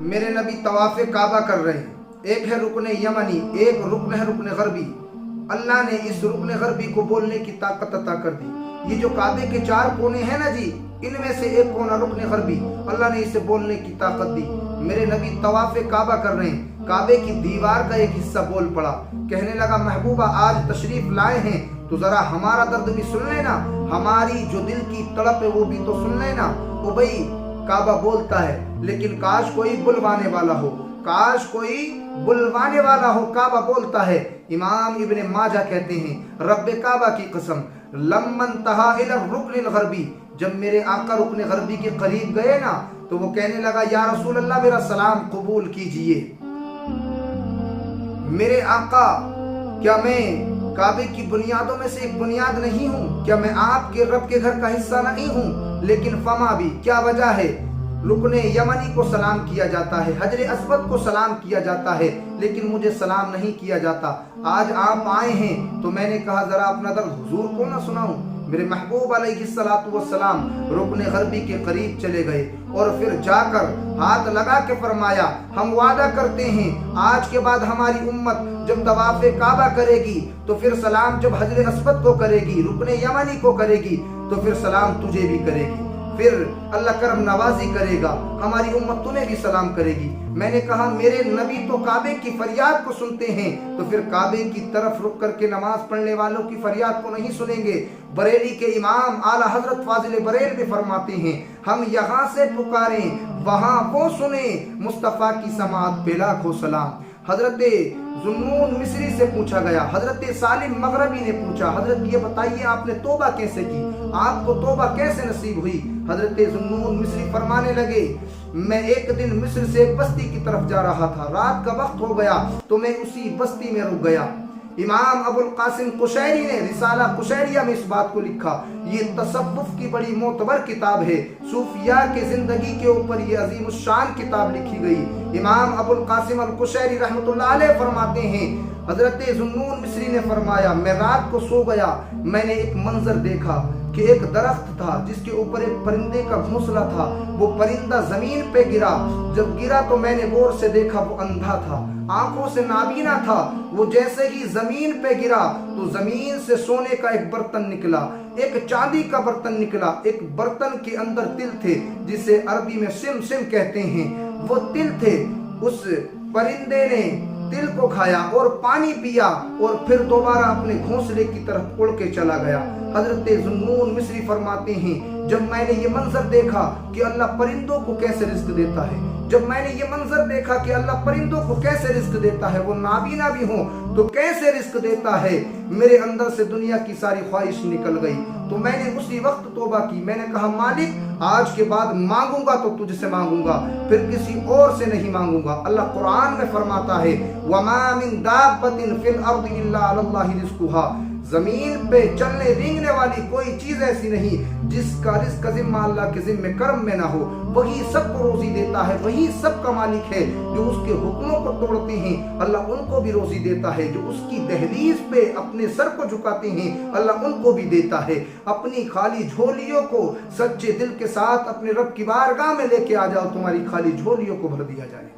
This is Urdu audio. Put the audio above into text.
میرے نبی طواف کعبہ کر رہے ہیں، ایک ہے رکن یمنی، ایک رکن ہے رکن غربی۔ اللہ نے اس رکن غربی کو بولنے کی طاقت عطا کر دی۔ یہ جو کعبے کے 4 کونے ہیں نا جی، ان میں سے ایک کونا رکن غربی، اللہ نے اسے بولنے کی طاقت دی۔ میرے نبی طواف کعبہ کر رہے ہیں، کعبے کی دیوار کا ایک حصہ بول پڑا، کہنے لگا محبوبہ آج تشریف لائے ہیں تو ذرا ہمارا درد بھی سن لینا، ہماری جو دل کی تڑپ ہے وہ بھی تو سن لینا۔ ابئی کعبہ بولتا ہے لیکن کاش کوئی بلوانے والا ہو، کاش کوئی بلوانے والا ہو، کعبہ بولتا ہے۔ امام ابن ماجہ کہتے ہیں رب کعبہ کی قسم لمن تہا الی الرکن الغربی، جب میرے آقا رکن غربی کے قریب گئے نا تو وہ کہنے لگا یا رسول اللہ میرا سلام قبول کیجئے۔ میرے آقا کیا میں کعبے کی بنیادوں میں سے ایک بنیاد نہیں ہوں؟ کیا میں آپ کے رب کے گھر کا حصہ نہیں ہوں؟ لیکن فما بھی کیا وجہ ہے؟ رکن یمنی کو سلام کیا جاتا ہے، حجر اسود کو سلام کیا جاتا ہے، لیکن مجھے سلام نہیں کیا جاتا۔ آج آپ آئے ہیں تو میں نے کہا ذرا اپنا درد حضور کو نہ سناؤں۔ میرے محبوب علیہ السلام رکن غربی کے قریب چلے گئے اور پھر جا کر ہاتھ لگا کے فرمایا ہم وعدہ کرتے ہیں آج کے بعد ہماری امت جب طواف کعبہ کرے گی تو پھر سلام جب حجر اسود کو کرے گی، رکن یمنی کو کرے گی تو پھر سلام تجھے بھی کرے گی، پھر اللہ کرم نوازی کرے گا، ہماری امت تمہیں بھی سلام کرے گی۔ میں نے کہا میرے نبی تو کعبے کی فریاد کو سنتے ہیں تو پھر کعبے کی طرف رک کر کے نماز پڑھنے والوں کی فریاد کو نہیں سنیں گے؟ بریلی کے امام اعلیٰ حضرت فاضل بریل بھی فرماتے ہیں ہم یہاں سے پکاریں وہاں وہ سنیں، مصطفیٰ کی سماعت پہ لاکھوں سلام۔ حضرت ذوالنون مصری سے پوچھا گیا، حضرت سالم مغربی نے پوچھا حضرت یہ بتائیے آپ نے توبہ کیسے کی، آپ کو توبہ کیسے نصیب ہوئی؟ حضرت ذوالنون مصری فرمانے لگے میں ایک دن مصر سے ایک بستی کی طرف جا رہا تھا، رات کا وقت ہو گیا تو میں اسی بستی میں رک گیا۔ امام ابو القاسم قشیری نے رسالہ قشیریہ میں اس بات کو لکھا، یہ تصوف کی بڑی معتبر کتاب ہے، صوفیاء کے زندگی کے اوپر یہ عظیم الشان کتاب لکھی گئی۔ امام ابو القاسم القشیری رحمۃ اللہ علیہ فرماتے ہیں حضرت ذوالنون مصری نے فرمایا میں رات کو سو گیا، میں نے ایک منظر دیکھا کہ ایک درخت تھا جس کے اوپر ایک پرندے کا گھونسلہ تھا، وہ پرندہ زمین پہ گرا، جب گرا تو میں نے غور سے دیکھا وہ اندھا تھا، آنکھوں سے نابینا تھا، وہ جیسے ہی زمین پہ گرا تو زمین سے سونے کا ایک برتن نکلا، ایک چاندی کا برتن نکلا، ایک برتن کے اندر تل تھے جسے عربی میں سم کہتے ہیں، وہ تل تھے، اس پرندے نے تل کو کھایا اور پانی پیا اور پھر دوبارہ اپنے گھونسلے کی طرف اڑ کے چلا گیا۔ حضرت ذوالنون مصری فرماتے ہیں جب میں نے یہ منظر دیکھا کہ اللہ پرندوں کو کیسے رزق دیتا ہے، جب میں نے یہ منظر دیکھا کہ اللہ پرندوں کو کیسے رزق دیتا ہے، وہ نابینا بھی ہوں تو کیسے رزق دیتا ہے، میرے اندر سے دنیا کی ساری خواہش نکل گئی تو میں نے اسی وقت توبہ کی۔ میں نے کہا مالک آج کے بعد مانگوں گا تو تجھ سے مانگوں گا، پھر کسی اور سے نہیں مانگوں گا۔ اللہ قرآن میں فرماتا ہے وَمَا مِن دَابَّةٍ فِي الْأَرْضِ إِلَّا عَلَى اللَّهِ رِزْقُهَا، زمین پہ چلنے رینگنے والی کوئی چیز ایسی نہیں جس کا رزق کا ذمہ اللہ کے ذمہ کرم میں نہ ہو، وہی سب کو روزی دیتا ہے، وہی سب کا مالک ہے، جو اس کے حکموں کو توڑتے ہیں اللہ ان کو بھی روزی دیتا ہے، جو اس کی دہلیز پہ اپنے سر کو جھکاتے ہیں اللہ ان کو بھی دیتا ہے۔ اپنی خالی جھولیوں کو سچے دل کے ساتھ اپنے رب کی بارگاہ میں لے کے آ جاؤ، تمہاری خالی جھولیوں کو بھر دیا جائے۔